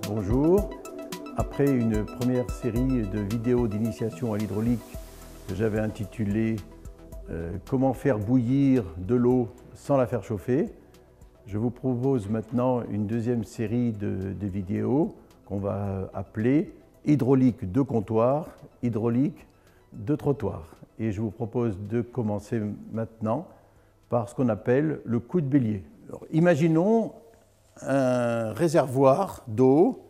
Bonjour. Après une première série de vidéos d'initiation à l'hydraulique que j'avais intitulée Comment faire bouillir de l'eau sans la faire chauffer, je vous propose maintenant une deuxième série de vidéos qu'on va appeler hydraulique de comptoir, hydraulique de trottoir. Et je vous propose de commencer maintenant par ce qu'on appelle le coup de bélier. Alors, imaginons un réservoir d'eau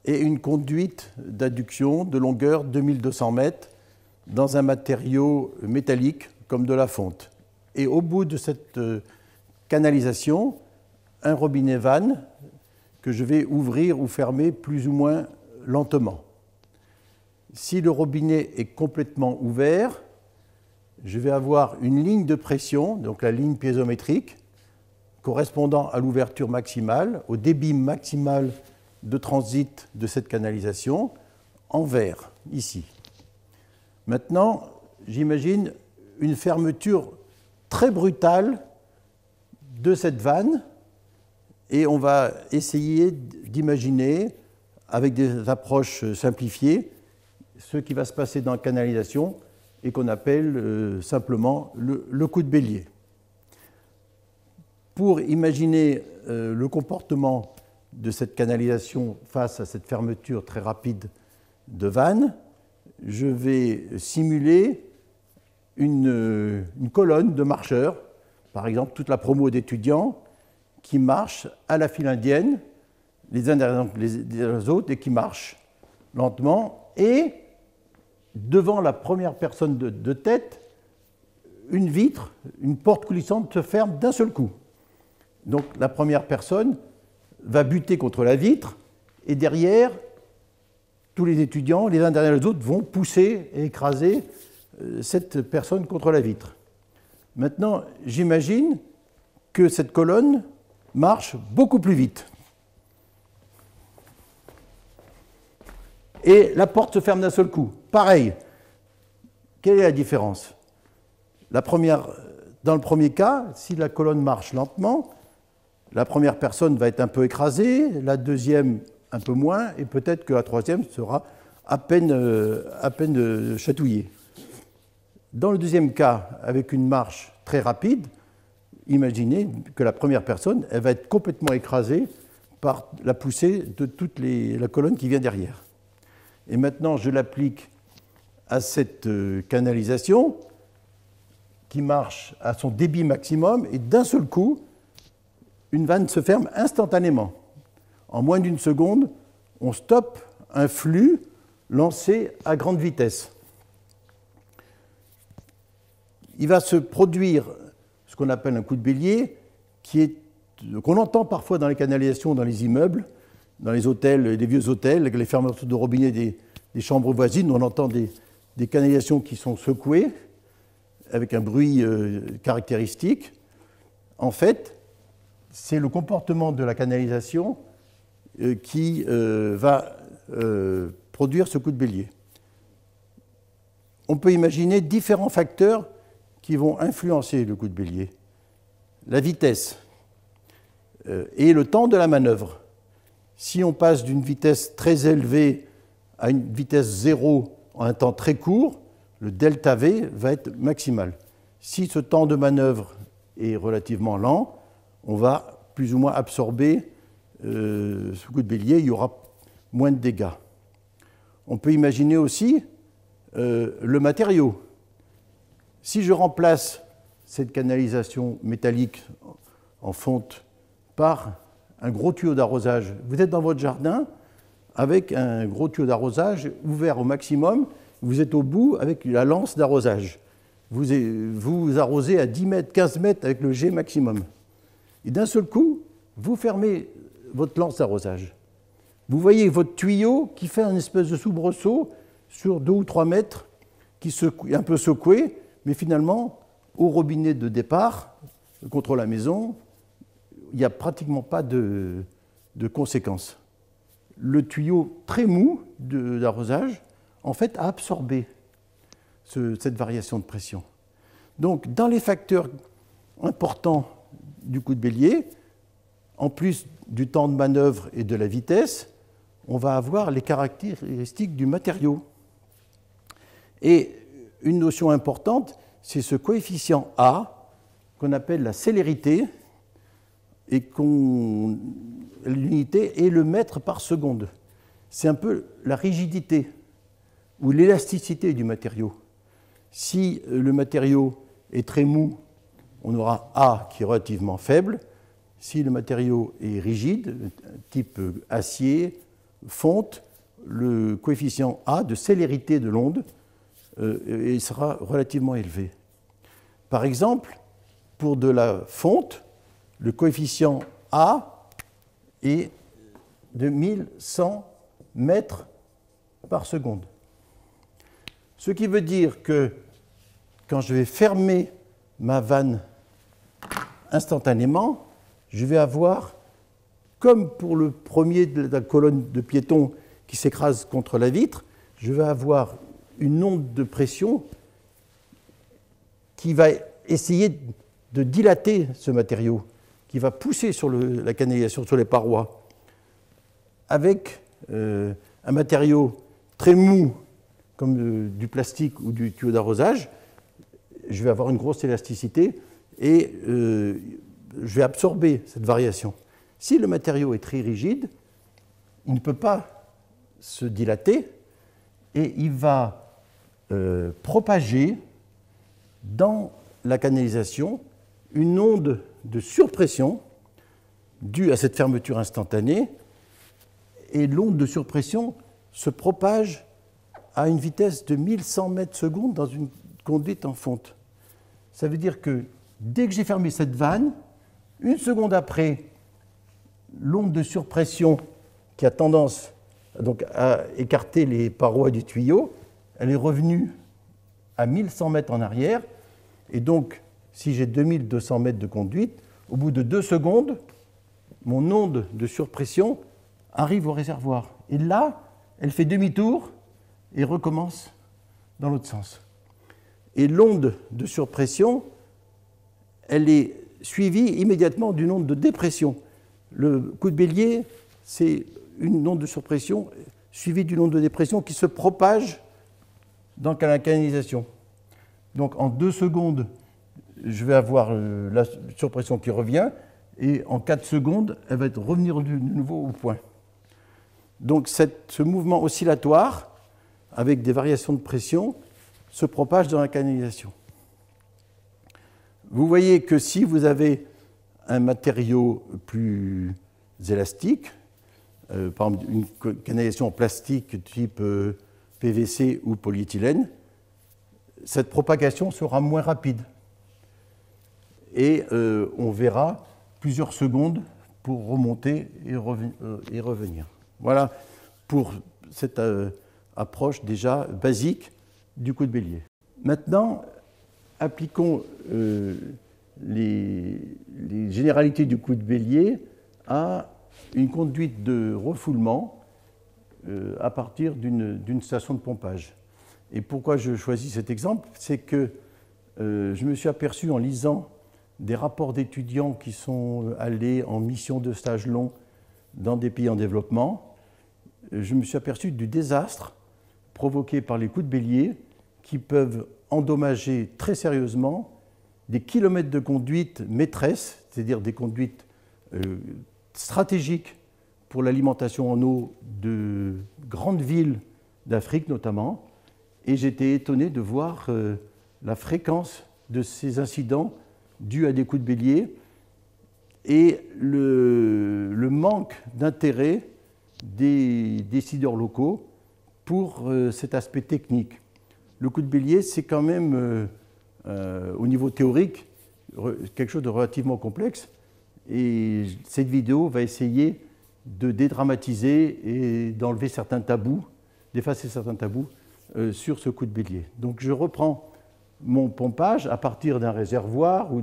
et une conduite d'adduction de longueur 2200 mètres dans un matériau métallique comme de la fonte. Et au bout de cette canalisation, un robinet vanne que je vais ouvrir ou fermer plus ou moins lentement. Si le robinet est complètement ouvert, je vais avoir une ligne de pression, donc la ligne piézométrique, correspondant à l'ouverture maximale, au débit maximal de transit de cette canalisation, en vert, ici. Maintenant, j'imagine une fermeture très brutale de cette vanne et on va essayer d'imaginer, avec des approches simplifiées, ce qui va se passer dans la canalisation et qu'on appelle simplement le coup de bélier. Pour imaginer le comportement de cette canalisation face à cette fermeture très rapide de vanne, je vais simuler une colonne de marcheurs, par exemple toute la promo d'étudiants qui marchent à la file indienne, les uns derrière les autres, et qui marchent lentement, et devant la première personne de tête, une vitre, une porte coulissante se ferme d'un seul coup. Donc la première personne va buter contre la vitre, et derrière, tous les étudiants, les uns derrière les autres, vont pousser et écraser cette personne contre la vitre. Maintenant, j'imagine que cette colonne marche beaucoup plus vite. Et la porte se ferme d'un seul coup. Pareil. Quelle est la différence? Dans le premier cas, si la colonne marche lentement, la première personne va être un peu écrasée, la deuxième un peu moins, et peut-être que la troisième sera à peine chatouillée. Dans le deuxième cas, avec une marche très rapide, imaginez que la première personne, elle va être complètement écrasée par la poussée de toute la colonne qui vient derrière. Et maintenant, je l'applique à cette canalisation qui marche à son débit maximum, et d'un seul coup, une vanne se ferme instantanément. En moins d'une seconde, on stoppe un flux lancé à grande vitesse. Il va se produire ce qu'on appelle un coup de bélier, qu'on entend parfois dans les canalisations, dans les immeubles, dans les hôtels, les vieux hôtels, avec les fermetures de robinet des chambres voisines, on entend des canalisations qui sont secouées, avec un bruit caractéristique. En fait, c'est le comportement de la canalisation qui va produire ce coup de bélier. On peut imaginer différents facteurs qui vont influencer le coup de bélier. La vitesse et le temps de la manœuvre. Si on passe d'une vitesse très élevée à une vitesse zéro en un temps très court, le delta V va être maximal. Si ce temps de manœuvre est relativement lent, on va plus ou moins absorber ce coup de bélier, il y aura moins de dégâts. On peut imaginer aussi le matériau. Si je remplace cette canalisation métallique en fonte par un gros tuyau d'arrosage, vous êtes dans votre jardin avec un gros tuyau d'arrosage ouvert au maximum, vous êtes au bout avec la lance d'arrosage. Vous arrosez à 10 mètres, 15 mètres avec le jet maximum. Et d'un seul coup, vous fermez votre lance d'arrosage. Vous voyez votre tuyau qui fait un espèce de soubresaut sur 2 ou 3 mètres, qui est un peu secoué, mais finalement, au robinet de départ, contre la maison, il n'y a pratiquement pas de conséquences. Le tuyau très mou d'arrosage en fait, à absorber cette variation de pression. Donc, dans les facteurs importants du coup de bélier, en plus du temps de manœuvre et de la vitesse, on va avoir les caractéristiques du matériau. Et une notion importante, c'est ce coefficient A, qu'on appelle la célérité, et l'unité est le mètre par seconde. C'est un peu la rigidité ou l'élasticité du matériau. Si le matériau est très mou, on aura A qui est relativement faible. Si le matériau est rigide, type acier, fonte, le coefficient A de célérité de l'onde sera relativement élevé. Par exemple, pour de la fonte, le coefficient A est de 1100 mètres par seconde. Ce qui veut dire que quand je vais fermer ma vanne instantanément, je vais avoir, comme pour le premier de la colonne de piétons qui s'écrase contre la vitre, je vais avoir une onde de pression qui va essayer de dilater ce matériau, qui va pousser sur la canalisation, sur les parois. Avec un matériau très mou, comme du plastique ou du tuyau d'arrosage, je vais avoir une grosse élasticité et je vais absorber cette variation. Si le matériau est très rigide, il ne peut pas se dilater et il va propager dans la canalisation une onde de surpression due à cette fermeture instantanée, et l'onde de surpression se propage à une vitesse de 1100 mètres secondes dans une conduite en fonte. Ça veut dire que dès que j'ai fermé cette vanne, une seconde après, l'onde de surpression qui a tendance donc à écarter les parois du tuyau, elle est revenue à 1100 mètres en arrière. Et donc, si j'ai 2200 mètres de conduite, au bout de 2 secondes, mon onde de surpression arrive au réservoir. Et là, elle fait demi-tour et recommence dans l'autre sens. Et l'onde de surpression, elle est suivie immédiatement d'une onde de dépression. Le coup de bélier, c'est une onde de surpression suivie d'une onde de dépression qui se propage dans la canalisation. Donc en 2 secondes, je vais avoir la surpression qui revient, et en 4 secondes, elle va revenir de nouveau au point. Donc ce mouvement oscillatoire, avec des variations de pression, se propage dans la canalisation. Vous voyez que si vous avez un matériau plus élastique, par exemple une canalisation en plastique type PVC ou polyéthylène, cette propagation sera moins rapide. Et on verra plusieurs secondes pour remonter et revenir. Voilà pour cette approche déjà basique du coup de bélier. Maintenant, appliquons les généralités du coup de bélier à une conduite de refoulement à partir d'une station de pompage. Et pourquoi je choisis cet exemple? C'est que je me suis aperçu en lisant des rapports d'étudiants qui sont allés en mission de stage long dans des pays en développement. Je me suis aperçu du désastre provoqué par les coups de bélier qui peuvent endommager très sérieusement des kilomètres de conduite maîtresse, c'est-à-dire des conduites stratégiques pour l'alimentation en eau de grandes villes d'Afrique notamment. Et j'étais étonné de voir la fréquence de ces incidents dus à des coups de bélier et le manque d'intérêt des décideurs locaux pour cet aspect technique. Le coup de bélier, c'est quand même, au niveau théorique, quelque chose de relativement complexe. Et cette vidéo va essayer de dédramatiser et d'enlever certains tabous, d'effacer certains tabous sur ce coup de bélier. Donc je reprends mon pompage à partir d'un réservoir ou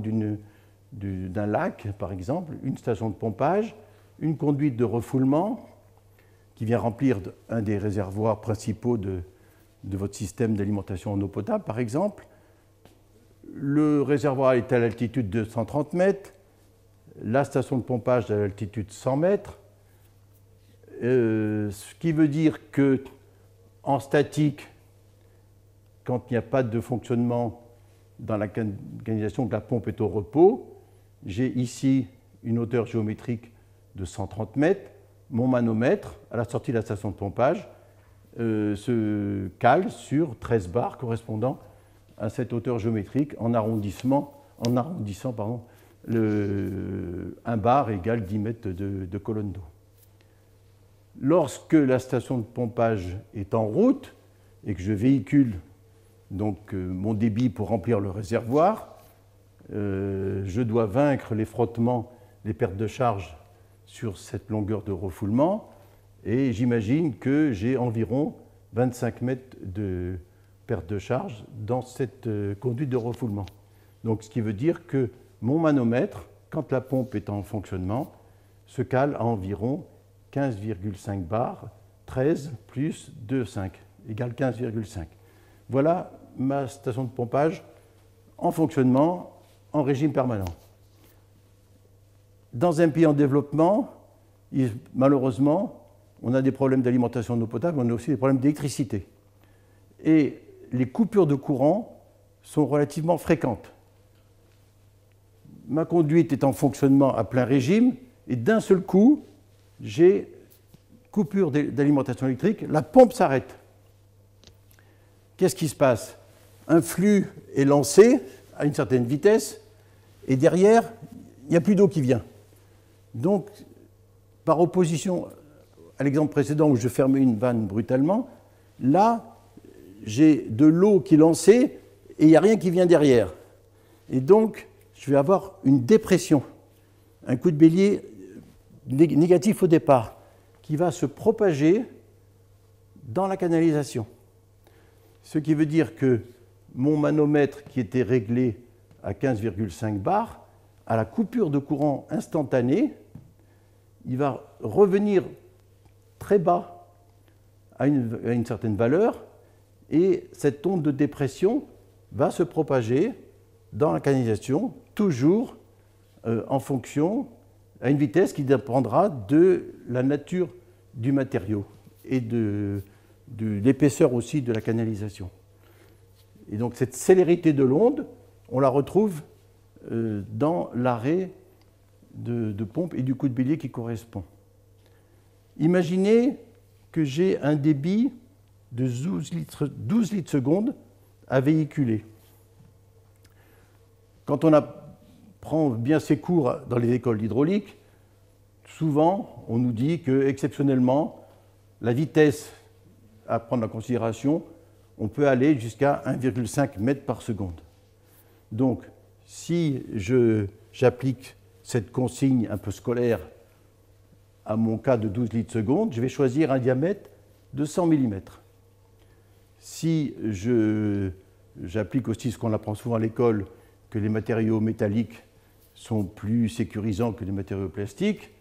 d'un lac, par exemple, une station de pompage, une conduite de refoulement qui vient remplir un des réservoirs principaux de votre système d'alimentation en eau potable, par exemple. Le réservoir est à l'altitude de 130 mètres, la station de pompage à l'altitude 100 mètres, ce qui veut dire qu'en statique, quand il n'y a pas de fonctionnement dans la canalisation, que la pompe est au repos, j'ai ici une hauteur géométrique de 130 mètres. Mon manomètre, à la sortie de la station de pompage, se cale sur 13 bars correspondant à cette hauteur géométrique en arrondissant un bar égale 10 mètres de colonne d'eau. Lorsque la station de pompage est en route et que je véhicule donc mon débit pour remplir le réservoir, je dois vaincre les frottements, les pertes de charge sur cette longueur de refoulement, et j'imagine que j'ai environ 25 mètres de perte de charge dans cette conduite de refoulement. Donc, ce qui veut dire que mon manomètre, quand la pompe est en fonctionnement, se cale à environ 15,5 bars, 13 plus 2,5 égale 15,5. Voilà ma station de pompage en fonctionnement en régime permanent. Dans un pays en développement, malheureusement, on a des problèmes d'alimentation en eau potable, mais on a aussi des problèmes d'électricité. Et les coupures de courant sont relativement fréquentes. Ma conduite est en fonctionnement à plein régime, et d'un seul coup, j'ai coupure d'alimentation électrique, la pompe s'arrête. Qu'est-ce qui se passe? Un flux est lancé à une certaine vitesse, et derrière, il n'y a plus d'eau qui vient. Donc, par opposition à l'exemple précédent où je fermais une vanne brutalement, là, j'ai de l'eau qui est lancée et il n'y a rien qui vient derrière. Et donc, je vais avoir une dépression, un coup de bélier négatif au départ, qui va se propager dans la canalisation. Ce qui veut dire que mon manomètre, qui était réglé à 15,5 bars, à la coupure de courant instantanée, il va revenir très bas à une certaine valeur, et cette onde de dépression va se propager dans la canalisation, toujours en fonction, à une vitesse qui dépendra de la nature du matériau et de l'épaisseur aussi de la canalisation. Et donc cette célérité de l'onde, on la retrouve dans l'arrêt de pompe et du coup de bélier qui correspond. Imaginez que j'ai un débit de 12 litres seconde à véhiculer. Quand on prend bien ses cours dans les écoles d'hydraulique, souvent on nous dit que exceptionnellement, la vitesse à prendre en considération, on peut aller jusqu'à 1,5 mètre par seconde. Donc, si j'applique cette consigne un peu scolaire à mon cas de 12 litres seconde, je vais choisir un diamètre de 100 mm. Si j'applique aussi ce qu'on apprend souvent à l'école, que les matériaux métalliques sont plus sécurisants que les matériaux plastiques,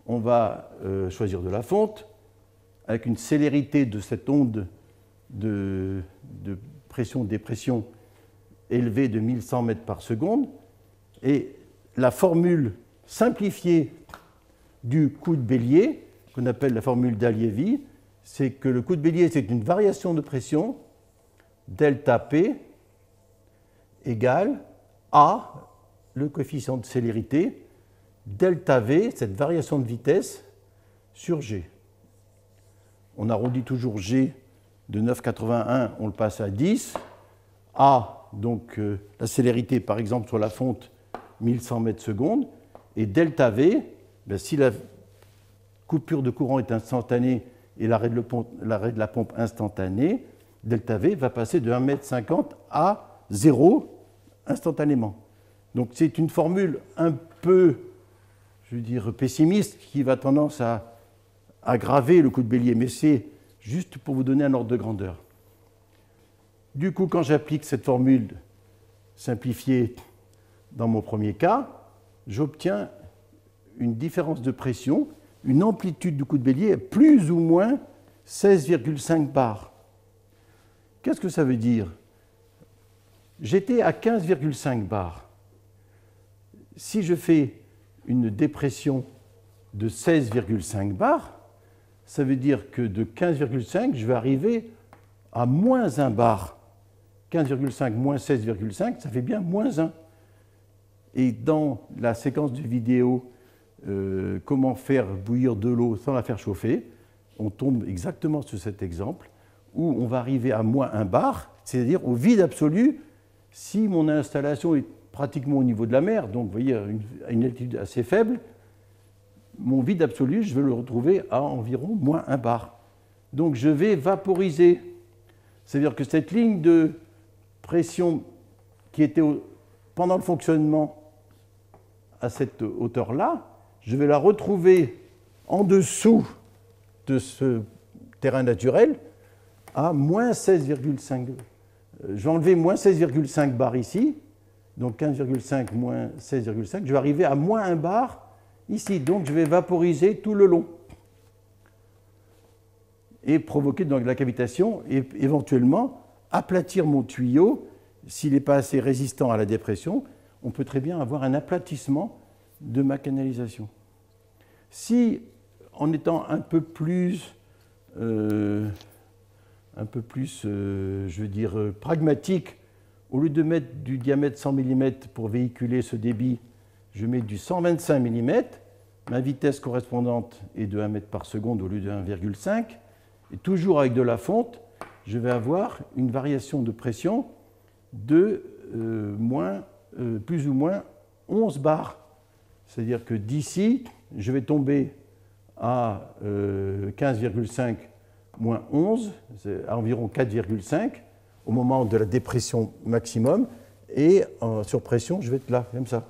on va choisir de la fonte avec une célérité de cette onde de pression-dépression élevée de 1100 mètres par seconde. Et la formule simplifiée du coup de bélier, qu'on appelle la formule d'Alievy, c'est que le coup de bélier, c'est une variation de pression, delta P égale A, le coefficient de célérité, delta V, cette variation de vitesse, sur G. On arrondit toujours G de 9,81, on le passe à 10. A, donc la célérité, par exemple, sur la fonte, 1100 mètres secondes. Et delta V, si la coupure de courant est instantanée et l'arrêt de la pompe instantané, delta V va passer de 1,50 m à 0 instantanément. Donc c'est une formule un peu, je veux dire, pessimiste qui va tendance à aggraver le coup de bélier, mais c'est juste pour vous donner un ordre de grandeur. Du coup, quand j'applique cette formule simplifiée dans mon premier cas, j'obtiens une différence de pression, une amplitude du coup de bélier plus ou moins 16,5 bars. Qu'est-ce que ça veut dire? J'étais à 15,5 bars. Si je fais une dépression de 16,5 bars, ça veut dire que de 15,5, je vais arriver à moins 1 bar. 15,5 moins 16,5, ça fait bien moins 1. Et dans la séquence de vidéo comment faire bouillir de l'eau sans la faire chauffer, on tombe exactement sur cet exemple où on va arriver à moins 1 bar, c'est-à-dire au vide absolu, si mon installation est pratiquement au niveau de la mer, donc vous voyez à une altitude assez faible, mon vide absolu, je vais le retrouver à environ moins 1 bar. Donc je vais vaporiser. C'est-à-dire que cette ligne de pression qui était pendant le fonctionnement à cette hauteur-là, je vais la retrouver en dessous de ce terrain naturel à moins 16,5. Je vais enlever moins 16,5 bar ici, donc 15,5 moins 16,5, je vais arriver à moins 1 bar ici, donc je vais vaporiser tout le long et provoquer donc la cavitation et éventuellement aplatir mon tuyau. S'il n'est pas assez résistant à la dépression, on peut très bien avoir un aplatissement de ma canalisation. Si, en étant un peu plus je veux dire, pragmatique, au lieu de mettre du diamètre 100 mm pour véhiculer ce débit, je mets du 125 mm, ma vitesse correspondante est de 1 mètre par seconde au lieu de 1,5, et toujours avec de la fonte, je vais avoir une variation de pression de plus ou moins 11 bars. C'est-à-dire que d'ici, je vais tomber à 15,5 moins 11, c'est à environ 4,5 au moment de la dépression maximum, et sur pression, je vais être là, comme ça.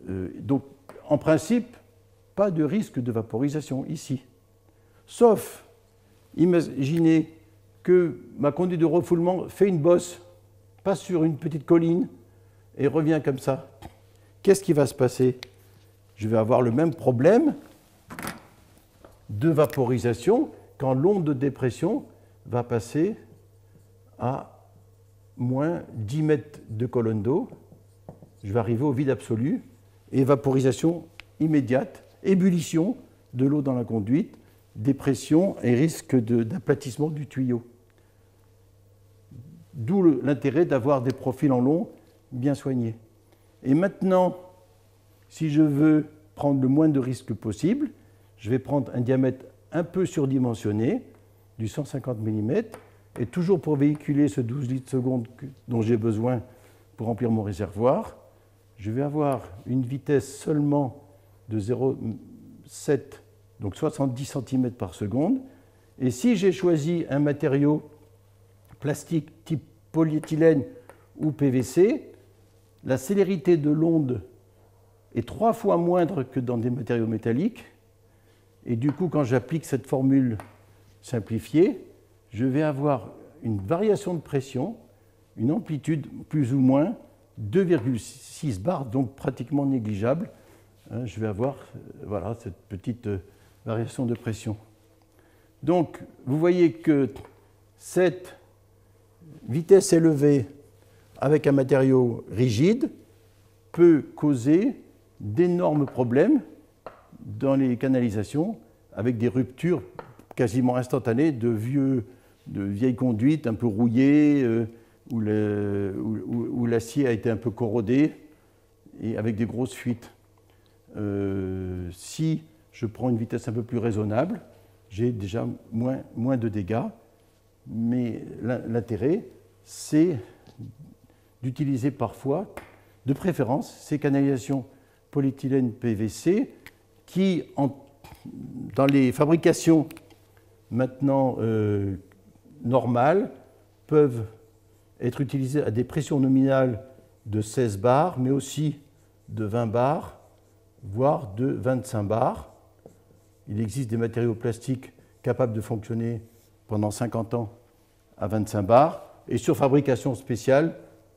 Donc, en principe, pas de risque de vaporisation ici. Sauf, imaginez que ma conduite de refoulement fait une bosse, passe sur une petite colline et revient comme ça. Qu'est-ce qui va se passer? Je vais avoir le même problème de vaporisation quand l'onde de dépression va passer à moins 10 mètres de colonne d'eau. Je vais arriver au vide absolu et vaporisation immédiate, ébullition de l'eau dans la conduite, dépression et risque d'aplatissement du tuyau. D'où l'intérêt d'avoir des profils en long bien soignés. Et maintenant, si je veux prendre le moins de risques possible, je vais prendre un diamètre un peu surdimensionné, du 150 mm, et toujours pour véhiculer ce 12 litres seconde dont j'ai besoin pour remplir mon réservoir, je vais avoir une vitesse seulement de 0,7, donc 70 cm par seconde. Et si j'ai choisi un matériau plastique type polyéthylène ou PVC, la célérité de l'onde est 3 fois moindre que dans des matériaux métalliques. Et du coup, quand j'applique cette formule simplifiée, je vais avoir une variation de pression, une amplitude plus ou moins 2,6 bars, donc pratiquement négligeable. Je vais avoir voilà, cette petite variation de pression. Donc, vous voyez que cette vitesse élevée avec un matériau rigide peut causer d'énormes problèmes dans les canalisations avec des ruptures quasiment instantanées de vieilles conduites un peu rouillées où l'acier a été un peu corrodé et avec des grosses fuites. Si je prends une vitesse un peu plus raisonnable, j'ai déjà moins de dégâts, mais l'intérêt, c'est d'utiliser parfois, de préférence, ces canalisations polyéthylène PVC qui, dans les fabrications maintenant normales, peuvent être utilisées à des pressions nominales de 16 bars, mais aussi de 20 bars, voire de 25 bars. Il existe des matériaux plastiques capables de fonctionner pendant 50 ans à 25 bars. Et sur fabrication spéciale,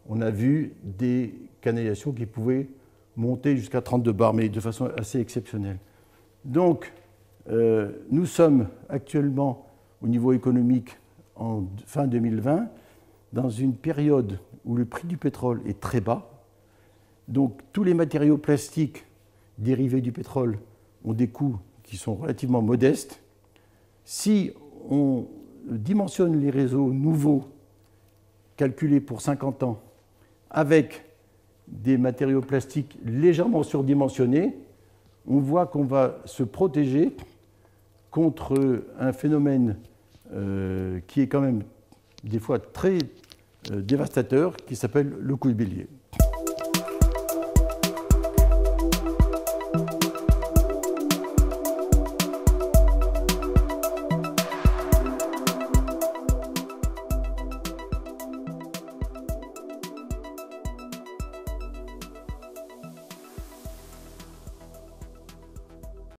on a vu des canalisations qui pouvaient monter jusqu'à 32 bars, mais de façon assez exceptionnelle. Donc, nous sommes actuellement au niveau économique en fin 2020, dans une période où le prix du pétrole est très bas. Donc tous les matériaux plastiques dérivés du pétrole ont des coûts qui sont relativement modestes. Si on dimensionne les réseaux nouveaux, calculés pour 50 ans, avec des matériaux plastiques légèrement surdimensionnés, on voit qu'on va se protéger contre un phénomène qui est quand même des fois très dévastateur, qui s'appelle le coup de bélier.